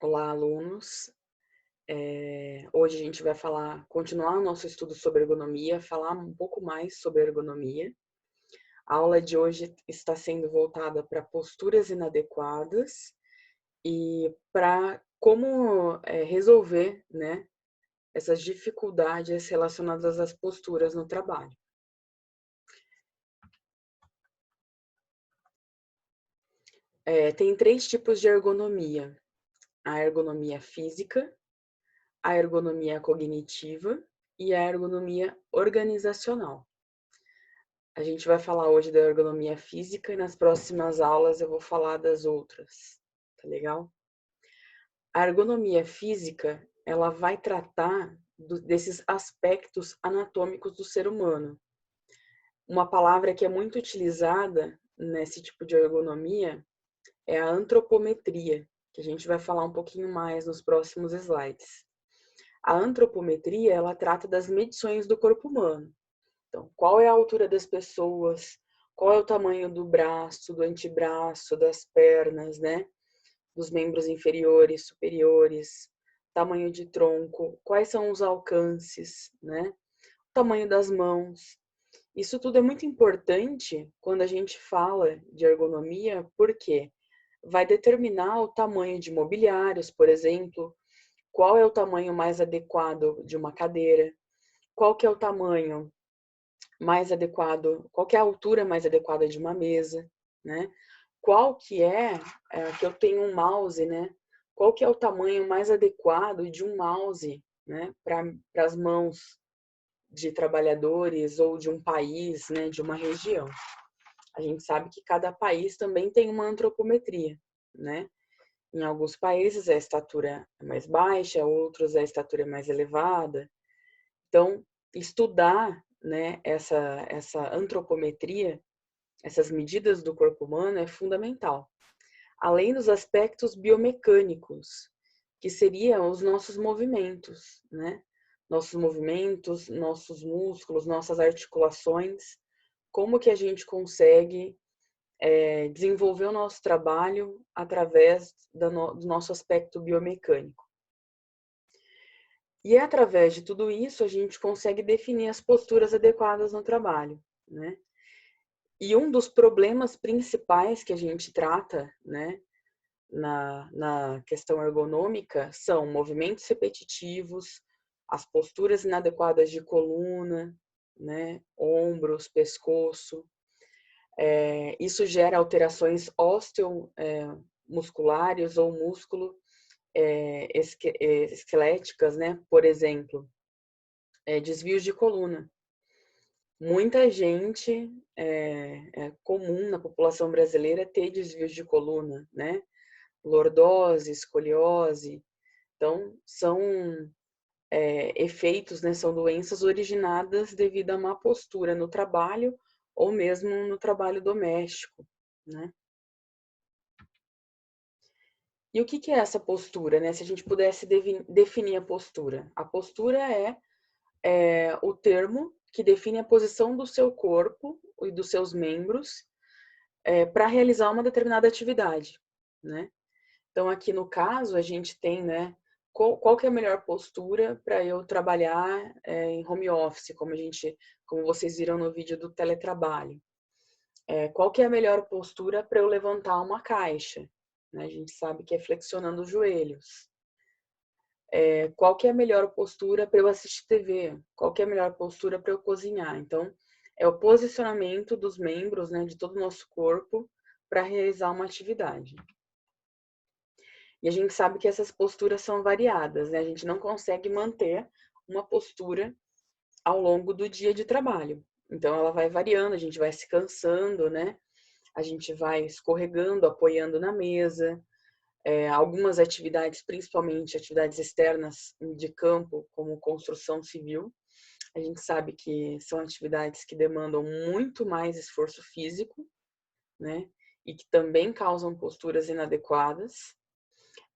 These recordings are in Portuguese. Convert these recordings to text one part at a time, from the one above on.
Olá, alunos. Hoje a gente vai continuar o nosso estudo sobre ergonomia, falar um pouco mais sobre ergonomia. A aula de hoje está sendo voltada para posturas inadequadas e para como resolver, né, essas dificuldades relacionadas às posturas no trabalho. Tem 3 tipos de ergonomia: a ergonomia física, a ergonomia cognitiva e a ergonomia organizacional. A gente vai falar hoje da ergonomia física e nas próximas aulas eu vou falar das outras, tá legal? A ergonomia física, ela vai tratar desses aspectos anatômicos do ser humano. Uma palavra que é muito utilizada nesse tipo de ergonomia é a antropometria, que a gente vai falar um pouquinho mais nos próximos slides. A antropometria, ela trata das medições do corpo humano. Então, qual é a altura das pessoas, qual é o tamanho do braço, do antebraço, das pernas, né? Dos membros inferiores, superiores, tamanho de tronco, quais são os alcances, né? O tamanho das mãos. Isso tudo é muito importante quando a gente fala de ergonomia, porque vai determinar o tamanho de mobiliários, por exemplo, qual é o tamanho mais adequado de uma cadeira, qual que é o tamanho mais adequado, qual que é a altura mais adequada de uma mesa, né? Qual que que eu tenho um mouse, né? Qual que é o tamanho mais adequado de um mouse, né? Para as mãos de trabalhadores ou de um país, né? De uma região. A gente sabe que cada país também tem uma antropometria, né? Em alguns países a estatura é mais baixa, outros a estatura é mais elevada. Então, estudar, né, essa antropometria, essas medidas do corpo humano é fundamental. Além dos aspectos biomecânicos, que seriam os nossos movimentos, né? Nossos movimentos, nossos músculos, nossas articulações, como que a gente consegue desenvolver o nosso trabalho através do nosso aspecto biomecânico. E através de tudo isso, a gente consegue definir as posturas adequadas no trabalho, né? E um dos problemas principais que a gente trata, né, na questão ergonômica são movimentos repetitivos, as posturas inadequadas de coluna, né, ombros, pescoço. Isso gera alterações osteomusculares ou músculo esqueléticas, né? Por exemplo, desvios de coluna. Muita gente, é comum na população brasileira ter desvios de coluna, né? Lordose, escoliose. Então, são efeitos, né? São doenças originadas devido a má postura no trabalho ou mesmo no trabalho doméstico, né? E o que é essa postura, né? Se a gente pudesse definir a postura é o termo que define a posição do seu corpo e dos seus membros para realizar uma determinada atividade, né? Então, aqui no caso, a gente tem, né, qual que é a melhor postura para eu trabalhar em home office, como vocês viram no vídeo do teletrabalho. Qual que é a melhor postura para eu levantar uma caixa? Né? A gente sabe que é flexionando os joelhos. Qual que é a melhor postura para eu assistir TV? Qual que é a melhor postura para eu cozinhar? Então, é o posicionamento dos membros, né, de todo o nosso corpo para realizar uma atividade. E a gente sabe que essas posturas são variadas, né? A gente não consegue manter uma postura ao longo do dia de trabalho. Então, ela vai variando, a gente vai se cansando, né? A gente vai escorregando, apoiando na mesa. Algumas atividades, principalmente atividades externas de campo, como construção civil, a gente sabe que são atividades que demandam muito mais esforço físico, né? E que também causam posturas inadequadas.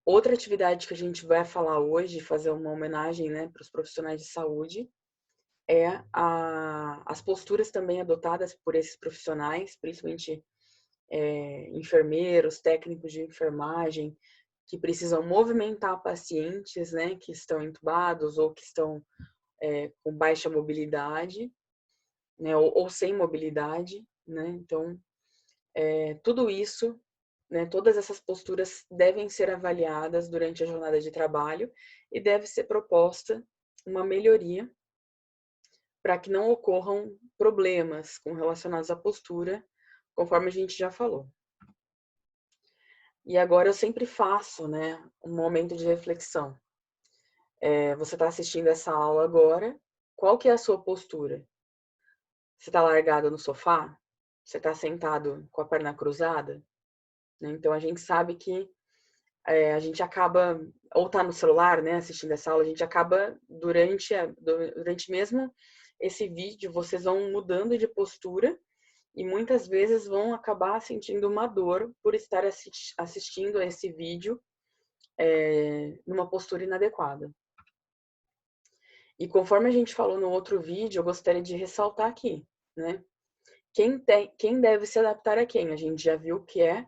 Outra atividade que a gente vai falar hoje, fazer uma homenagem, né, para os profissionais de saúde, as posturas também adotadas por esses profissionais, principalmente enfermeiros, técnicos de enfermagem, que precisam movimentar pacientes, né, que estão entubados ou que estão com baixa mobilidade, né, ou sem mobilidade, né? Então, tudo isso, né, todas essas posturas devem ser avaliadas durante a jornada de trabalho e deve ser proposta uma melhoria para que não ocorram problemas relacionados à postura, conforme a gente já falou. E agora eu sempre faço, né, um momento de reflexão. Você está assistindo essa aula agora, qual que é a sua postura? Você está largado no sofá? Você está sentado com a perna cruzada? Né? Então a gente sabe que a gente acaba, ou está no celular, né, assistindo essa aula, a gente acaba durante mesmo esse vídeo, vocês vão mudando de postura e muitas vezes vão acabar sentindo uma dor por estar assistindo a esse vídeo numa postura inadequada. E conforme a gente falou no outro vídeo, eu gostaria de ressaltar aqui, né? Quem deve se adaptar a quem? A gente já viu que é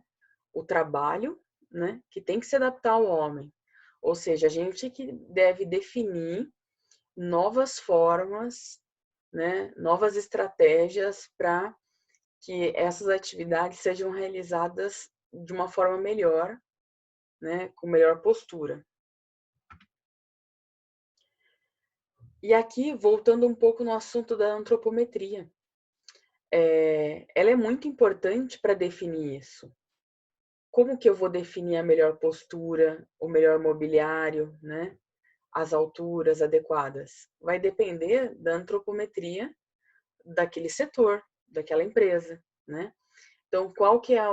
o trabalho, né? Que tem que se adaptar ao homem. Ou seja, a gente que deve definir novas formas, né? Novas estratégias para que essas atividades sejam realizadas de uma forma melhor, né? Com melhor postura. E aqui, voltando um pouco no assunto da antropometria, ela é muito importante para definir isso. Como que eu vou definir a melhor postura, o melhor mobiliário, né? As alturas adequadas? Vai depender da antropometria daquele setor, daquela empresa, né? Então, qual que é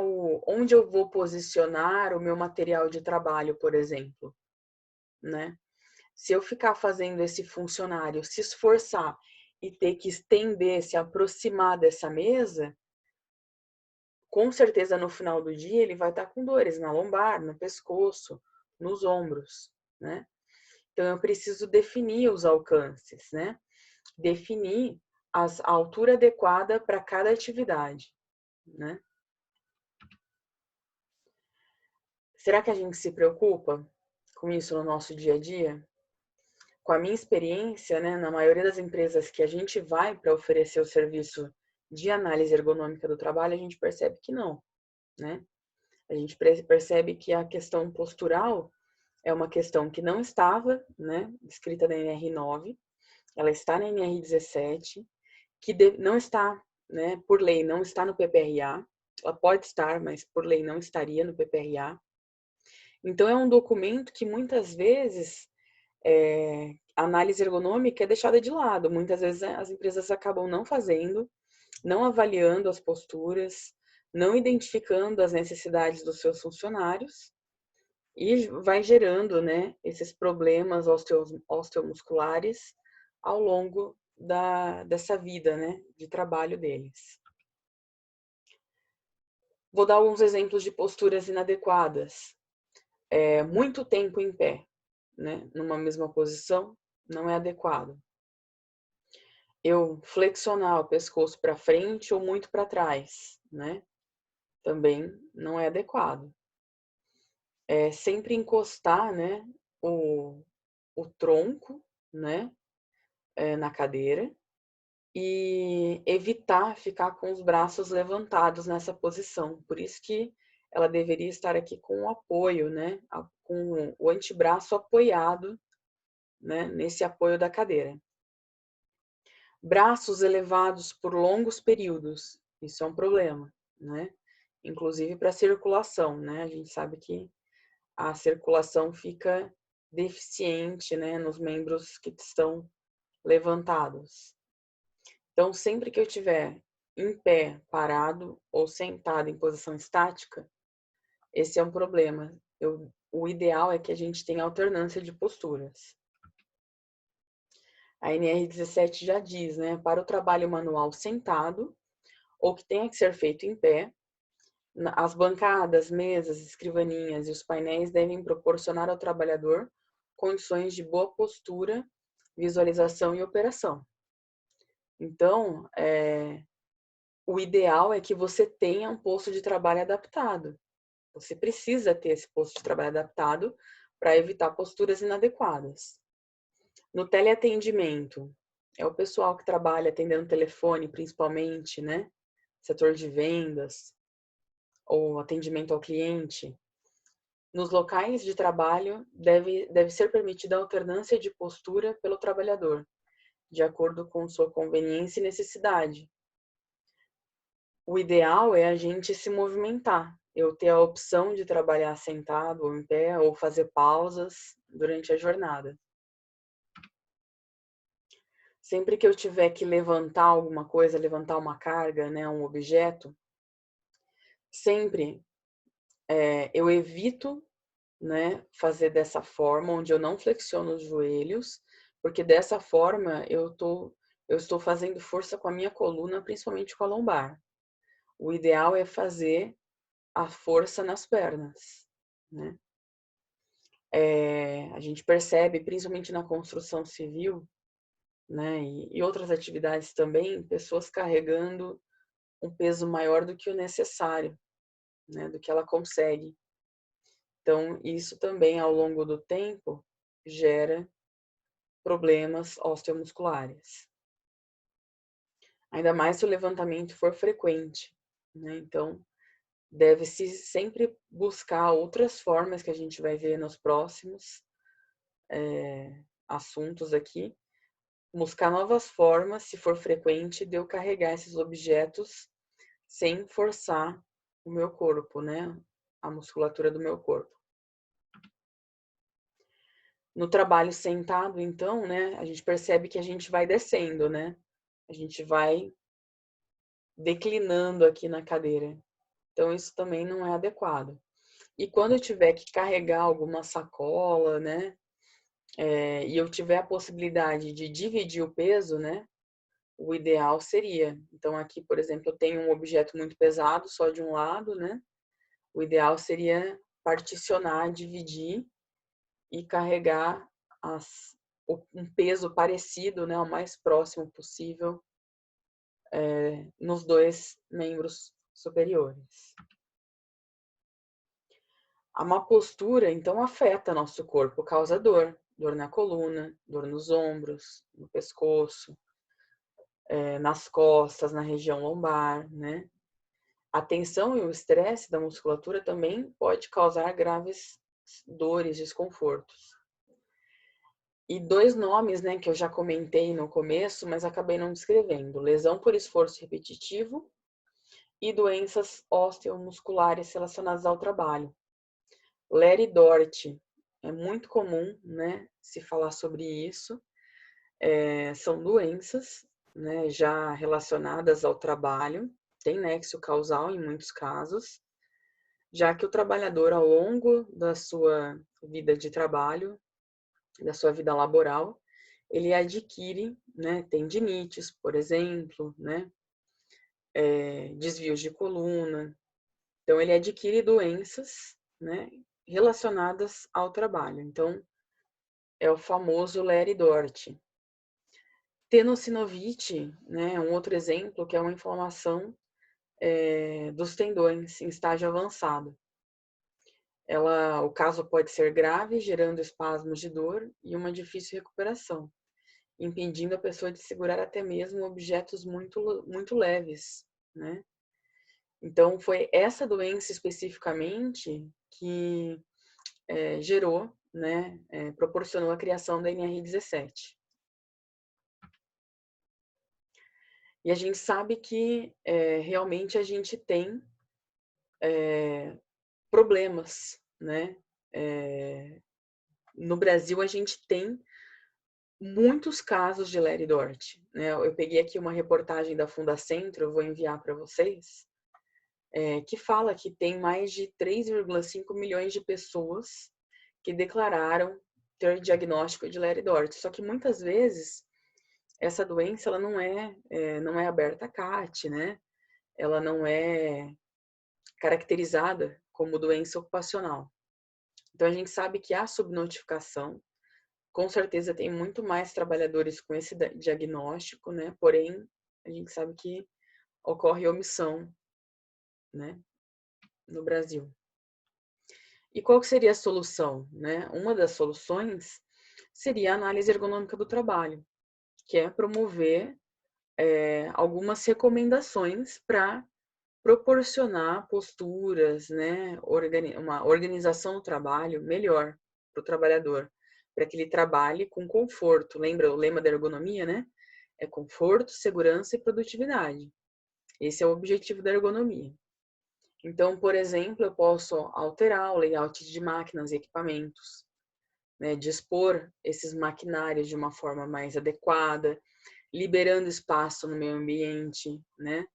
onde eu vou posicionar o meu material de trabalho, por exemplo, né? Se eu ficar fazendo esse funcionário se esforçar e ter que estender, se aproximar dessa mesa, com certeza no final do dia ele vai estar com dores na lombar, no pescoço, nos ombros, né? Então eu preciso definir os alcances, né? Definir a altura adequada para cada atividade, né? Será que a gente se preocupa com isso no nosso dia a dia? Com a minha experiência, né, na maioria das empresas que a gente vai para oferecer o serviço de análise ergonômica do trabalho, a gente percebe que não, né? A gente percebe que a questão postural é uma questão que não estava, né, escrita na NR9, ela está na NR17, que não está, né, por lei, não está no PPRA, ela pode estar, mas por lei não estaria no PPRA. Então, é um documento que muitas vezes a análise ergonômica é deixada de lado. Muitas vezes as empresas acabam não fazendo, não avaliando as posturas, não identificando as necessidades dos seus funcionários e vai gerando, né, esses problemas osteomusculares ao longo dessa vida, né, de trabalho deles. Vou dar alguns exemplos de posturas inadequadas. Muito tempo em pé, né, numa mesma posição, não é adequado. Eu flexionar o pescoço para frente ou muito para trás, né, também não é adequado. Sempre encostar, né, o tronco, né, na cadeira e evitar ficar com os braços levantados nessa posição. Por isso que ela deveria estar aqui com o apoio, né, com o antebraço apoiado, né, nesse apoio da cadeira. Braços elevados por longos períodos, isso é um problema, né? Inclusive para a circulação, né? A gente sabe que a circulação fica deficiente, né, nos membros que estão levantados. Então, sempre que eu estiver em pé, parado ou sentado em posição estática, esse é um problema. O ideal é que a gente tenha alternância de posturas. A NR17 já diz, né, para o trabalho manual sentado ou que tenha que ser feito em pé, as bancadas, mesas, escrivaninhas e os painéis devem proporcionar ao trabalhador condições de boa postura, visualização e operação. Então, o ideal é que você tenha um posto de trabalho adaptado, Você precisa ter esse posto de trabalho adaptado para evitar posturas inadequadas. No teleatendimento, é o pessoal que trabalha atendendo telefone, principalmente, né? Setor de vendas ou atendimento ao cliente. Nos locais de trabalho, deve ser permitida a alternância de postura pelo trabalhador, de acordo com sua conveniência e necessidade. O ideal é a gente se movimentar, eu ter a opção de trabalhar sentado ou em pé, ou fazer pausas durante a jornada. Sempre que eu tiver que levantar alguma coisa, levantar uma carga, né, um objeto, sempre eu evito, né, fazer dessa forma, onde eu não flexiono os joelhos, porque dessa forma eu estou fazendo força com a minha coluna, principalmente com a lombar. O ideal é fazer a força nas pernas, né? A gente percebe, principalmente na construção civil, né, e outras atividades também, pessoas carregando um peso maior do que o necessário, né, do que ela consegue. Então, isso também, ao longo do tempo, gera problemas osteomusculares. Ainda mais se o levantamento for frequente, né? Então, deve-se sempre buscar outras formas que a gente vai ver nos próximos assuntos aqui, buscar novas formas, se for frequente, de eu carregar esses objetos sem forçar o meu corpo, né? A musculatura do meu corpo. No trabalho sentado, então, né, a gente percebe que a gente vai descendo, né? A gente vai declinando aqui na cadeira. Então, isso também não é adequado. E quando eu tiver que carregar alguma sacola, né, e eu tiver a possibilidade de dividir o peso, né, o ideal seria. Então, aqui, por exemplo, eu tenho um objeto muito pesado só de um lado, né? O ideal seria particionar, dividir e carregar um peso parecido, né, o mais próximo possível, nos dois membros superiores. A má postura, então, afeta nosso corpo, causa dor, dor na coluna, dor nos ombros, no pescoço, nas costas, na região lombar, né? A tensão e o estresse da musculatura também pode causar graves dores, desconfortos. E dois nomes, né, que eu já comentei no começo, mas acabei não descrevendo: lesão por esforço repetitivo e doenças osteomusculares relacionadas ao trabalho. Leri Dort, é muito comum, né, se falar sobre isso. São doenças, né, já relacionadas ao trabalho, tem nexo causal em muitos casos, já que o trabalhador, ao longo da sua vida de trabalho, da sua vida laboral, ele adquire, né, tendinites, por exemplo, né, desvios de coluna. Então, ele adquire doenças, né, relacionadas ao trabalho. Então, é o famoso Leri Dort. Tenossinovite, né, um outro exemplo, que é uma inflamação dos tendões em estágio avançado. O caso pode ser grave, gerando espasmos de dor e uma difícil recuperação, impedindo a pessoa de segurar até mesmo objetos muito, muito leves, né? Então, foi essa doença especificamente que gerou, né, proporcionou a criação da NR17. E a gente sabe que realmente a gente tem problemas, né? No Brasil, a gente tem muitos casos de Leri Dort, né? Eu peguei aqui uma reportagem da Fundacentro, eu vou enviar para vocês, que fala que tem mais de 3,5 milhões de pessoas que declararam ter diagnóstico de Leri Dort. Só que muitas vezes essa doença ela não é aberta a CAT, né? Ela não é caracterizada como doença ocupacional. Então a gente sabe que há subnotificação. Com certeza tem muito mais trabalhadores com esse diagnóstico, né? Porém, a gente sabe que ocorre omissão, né, no Brasil. E qual que seria a solução, né? Uma das soluções seria a análise ergonômica do trabalho, que é promover algumas recomendações para proporcionar posturas, né, uma organização do trabalho melhor para o trabalhador, para que ele trabalhe com conforto. Lembra o lema da ergonomia, né? É conforto, segurança e produtividade. Esse é o objetivo da ergonomia. Então, por exemplo, eu posso alterar o layout de máquinas e equipamentos, né, dispor esses maquinários de uma forma mais adequada, liberando espaço no meio ambiente, né,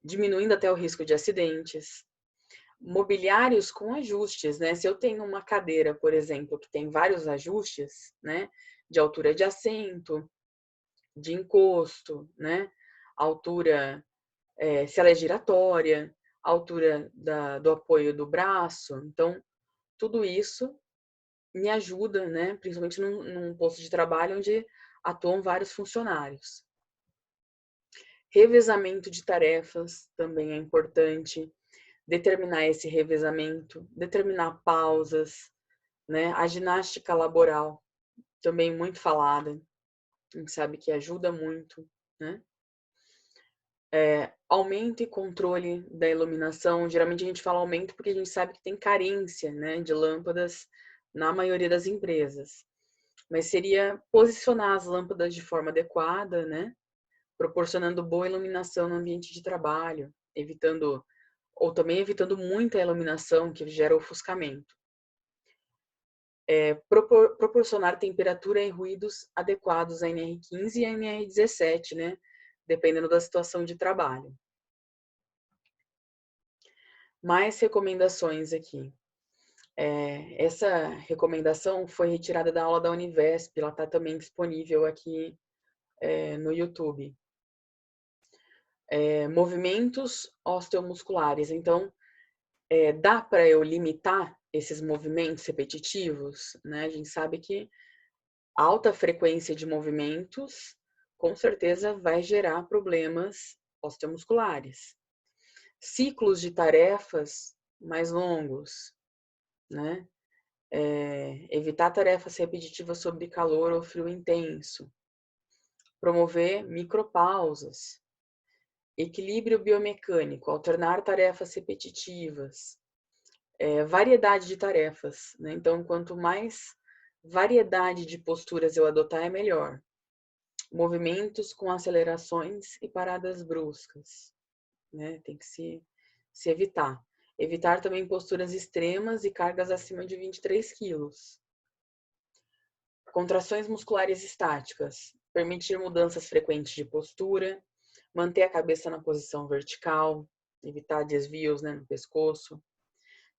diminuindo até o risco de acidentes. Mobiliários com ajustes, né? Se eu tenho uma cadeira, por exemplo, que tem vários ajustes, né, de altura de assento, de encosto, né, altura, se ela é giratória, altura do apoio do braço, então tudo isso me ajuda, né, principalmente num posto de trabalho onde atuam vários funcionários. Revezamento de tarefas também é importante, determinar esse revezamento, determinar pausas, né? A ginástica laboral, também muito falada, a gente sabe que ajuda muito, né? Aumento e controle da iluminação, geralmente a gente fala aumento porque a gente sabe que tem carência, né, de lâmpadas na maioria das empresas. Mas seria posicionar as lâmpadas de forma adequada, né? Proporcionando boa iluminação no ambiente de trabalho, evitando muita iluminação que gera ofuscamento. Proporcionar temperatura e ruídos adequados à NR15 e à NR17, né? Dependendo da situação de trabalho. Mais recomendações aqui. Essa recomendação foi retirada da aula da Univesp, ela está também disponível aqui no YouTube. Movimentos osteomusculares. Então, dá para eu limitar esses movimentos repetitivos, né? A gente sabe que alta frequência de movimentos, com certeza vai gerar problemas osteomusculares. Ciclos de tarefas mais longos, né? Evitar tarefas repetitivas sob calor ou frio intenso. Promover micropausas. Equilíbrio biomecânico, alternar tarefas repetitivas. Variedade de tarefas, né? Então, quanto mais variedade de posturas eu adotar, é melhor. Movimentos com acelerações e paradas bruscas, né? Tem que se evitar. Evitar também posturas extremas e cargas acima de 23 quilos. Contrações musculares estáticas. Permitir mudanças frequentes de postura. Manter a cabeça na posição vertical. Evitar desvios, né, no pescoço.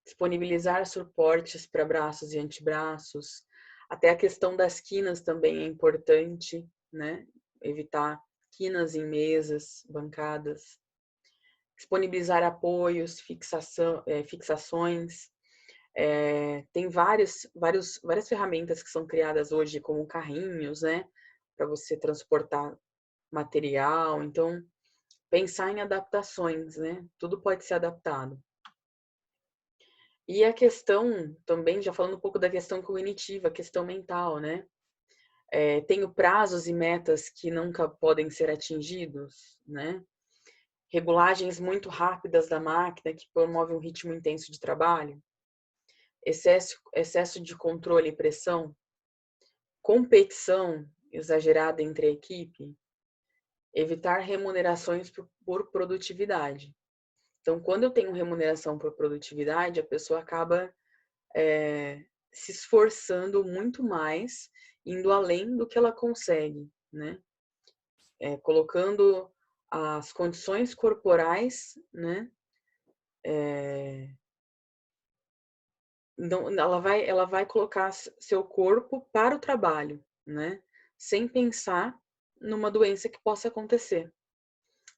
Disponibilizar suportes para braços e antebraços. Até a questão das quinas também é importante, né? Evitar quinas em mesas, bancadas. Disponibilizar apoios, fixações. Tem várias ferramentas que são criadas hoje, como carrinhos, né? Para você transportar material. Então, pensar em adaptações, né? Tudo pode ser adaptado. E a questão também, já falando um pouco da questão cognitiva, a questão mental, né? Tenho prazos e metas que nunca podem ser atingidos, né? Regulagens muito rápidas da máquina que promovem um ritmo intenso de trabalho. Excesso de controle e pressão. Competição exagerada entre a equipe. Evitar remunerações por produtividade. Então, quando eu tenho remuneração por produtividade, a pessoa acaba se esforçando muito mais, indo além do que ela consegue, né? Colocando as condições corporais, né? Então, ela vai colocar seu corpo para o trabalho, né? Sem pensar numa doença que possa acontecer.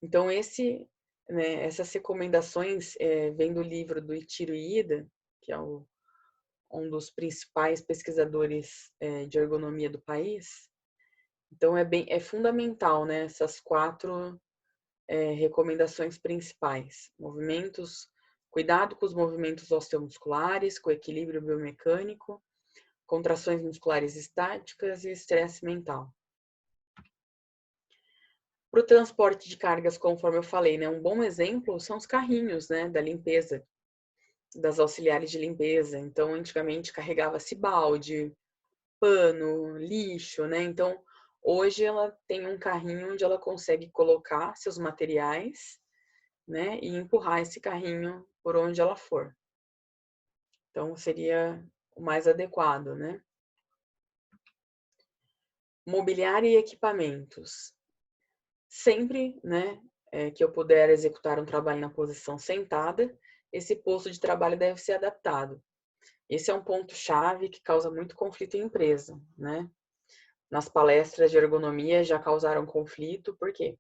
Então, essas recomendações vêm do livro do Ichiro Ida, que é um dos principais pesquisadores de ergonomia do país. Então, é fundamental, né, essas 4 recomendações principais. Movimentos Cuidado com os movimentos osteomusculares, com o equilíbrio biomecânico, contrações musculares estáticas e estresse mental. Para o transporte de cargas, conforme eu falei, né, um bom exemplo são os carrinhos, né, da limpeza, das auxiliares de limpeza. Então, antigamente carregava-se balde, pano, lixo, né? Então, hoje ela tem um carrinho onde ela consegue colocar seus materiais, né, e empurrar esse carrinho por onde ela for. Então, seria o mais adequado, né? Mobiliário e equipamentos. Sempre, né, que eu puder executar um trabalho na posição sentada, esse posto de trabalho deve ser adaptado. Esse é um ponto-chave que causa muito conflito em empresa, né? Nas palestras de ergonomia já causaram conflito, por quê?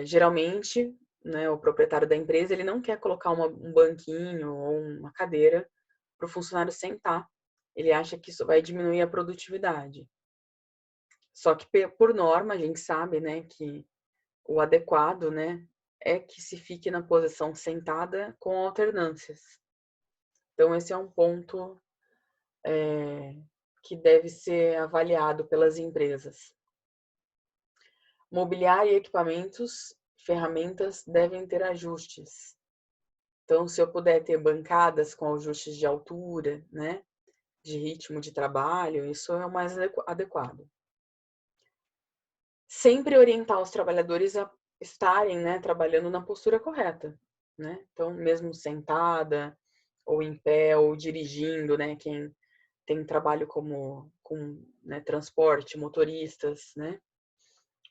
Geralmente, né, o proprietário da empresa ele não quer colocar um banquinho ou uma cadeira para o funcionário sentar. Ele acha que isso vai diminuir a produtividade. Só que, por norma, a gente sabe, né, que o adequado, né, é que se fique na posição sentada com alternâncias. Então, esse é um ponto que deve ser avaliado pelas empresas. Mobiliário e equipamentos, ferramentas devem ter ajustes. Então, se eu puder ter bancadas com ajustes de altura, né, de ritmo de trabalho, isso é o mais adequado. Sempre orientar os trabalhadores a estarem, né, trabalhando na postura correta, né? Então, mesmo sentada, ou em pé, ou dirigindo, né, quem tem trabalho com né, transporte, motoristas, né?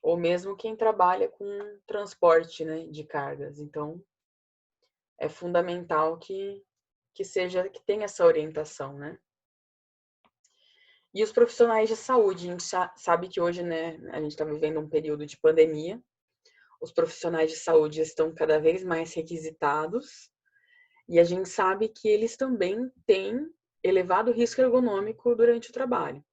Ou mesmo quem trabalha com transporte, né, de cargas. Então, é fundamental que tenha essa orientação, né? E os profissionais de saúde, a gente sabe que hoje, né, a gente está vivendo um período de pandemia, os profissionais de saúde estão cada vez mais requisitados e a gente sabe que eles também têm elevado risco ergonômico durante o trabalho.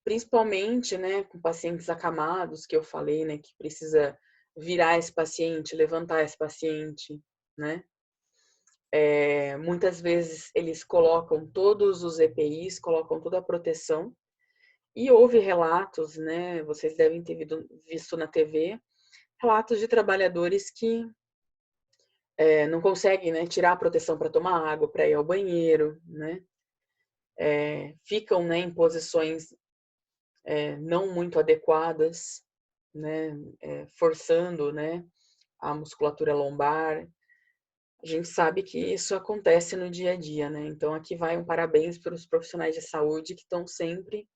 Principalmente, né, com pacientes acamados, que eu falei, né, que precisa virar esse paciente, levantar esse paciente, né? Muitas vezes eles colocam todos os EPIs, colocam toda a proteção, e houve relatos, né, vocês devem ter visto na TV, relatos de trabalhadores que não conseguem, né, tirar a proteção para tomar água, para ir ao banheiro, né? Ficam, né, em posições não muito adequadas, né, forçando, né, a musculatura lombar. A gente sabe que isso acontece no dia a dia, né? Então aqui vai um parabéns para os profissionais de saúde que estão sempre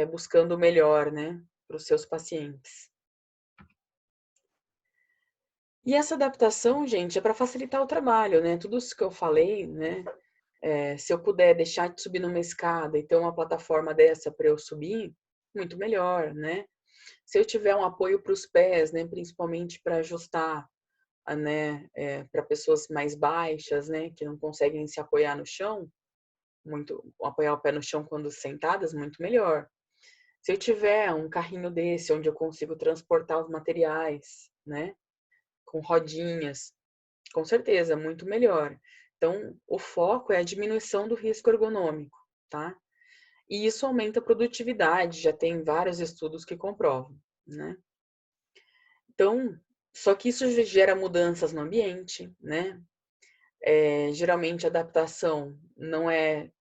buscando o melhor, né, para os seus pacientes. E essa adaptação, gente, é para facilitar o trabalho, né? Tudo isso que eu falei, né? Se eu puder deixar de subir numa escada e ter uma plataforma dessa para eu subir, muito melhor, né? Se eu tiver um apoio para os pés, né, principalmente para ajustar, né, para pessoas mais baixas, né, que não conseguem se apoiar no chão, apoiar o pé no chão quando sentadas, muito melhor. Se eu tiver um carrinho desse onde eu consigo transportar os materiais, né, com rodinhas, com certeza, muito melhor. Então, o foco é a diminuição do risco ergonômico, tá? E isso aumenta a produtividade, já tem vários estudos que comprovam, né? Então, só que isso gera mudanças no ambiente, né? Geralmente a adaptação não é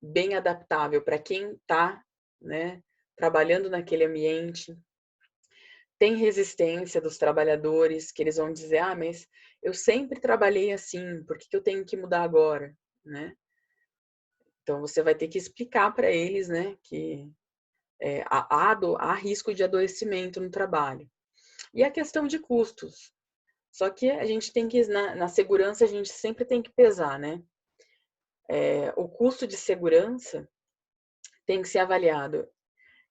bem adaptável para quem está, né, trabalhando naquele ambiente. Tem resistência dos trabalhadores, que eles vão dizer, ah, mas eu sempre trabalhei assim, por que eu tenho que mudar agora, né? Então, você vai ter que explicar para eles, né, que há risco de adoecimento no trabalho. E a questão de custos. Só que a gente tem que, na segurança, a gente sempre tem que pesar, né? O custo de segurança tem que ser avaliado.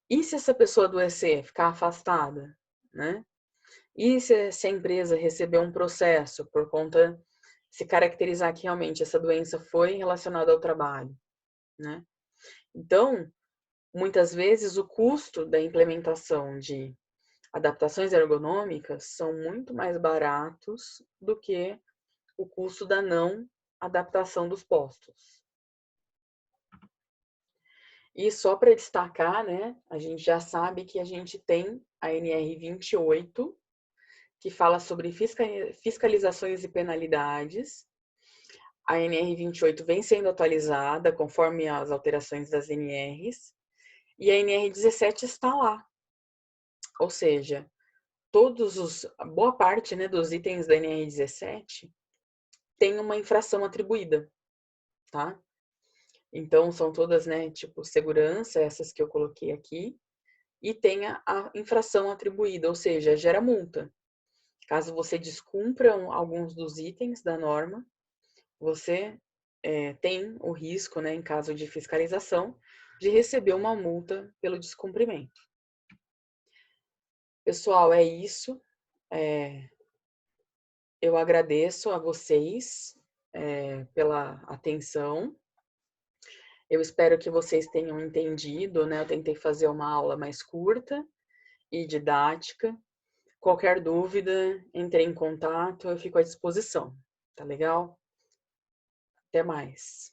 E se essa pessoa adoecer, ficar afastada, né? E se a empresa receber um processo por conta, se caracterizar que realmente essa doença foi relacionada ao trabalho, né? Então, muitas vezes o custo da implementação de adaptações ergonômicas são muito mais baratos do que o custo da não adaptação dos postos. E só para destacar, né, a gente já sabe que a gente tem a NR 28, que fala sobre fiscalizações e penalidades. A NR 28 vem sendo atualizada conforme as alterações das NRs, e a NR 17 está lá. Ou seja, boa parte, né, dos itens da NR 17 tem uma infração atribuída, tá? Então, são todas, né, tipo segurança, essas que eu coloquei aqui, e tem a infração atribuída, ou seja, gera multa. Caso você descumpra alguns dos itens da norma, você tem o risco, né, em caso de fiscalização, de receber uma multa pelo descumprimento. Pessoal, é isso. Eu agradeço a vocês pela atenção. Eu espero que vocês tenham entendido, né? Eu tentei fazer uma aula mais curta e didática. Qualquer dúvida, entre em contato, eu fico à disposição. Tá legal? Até mais.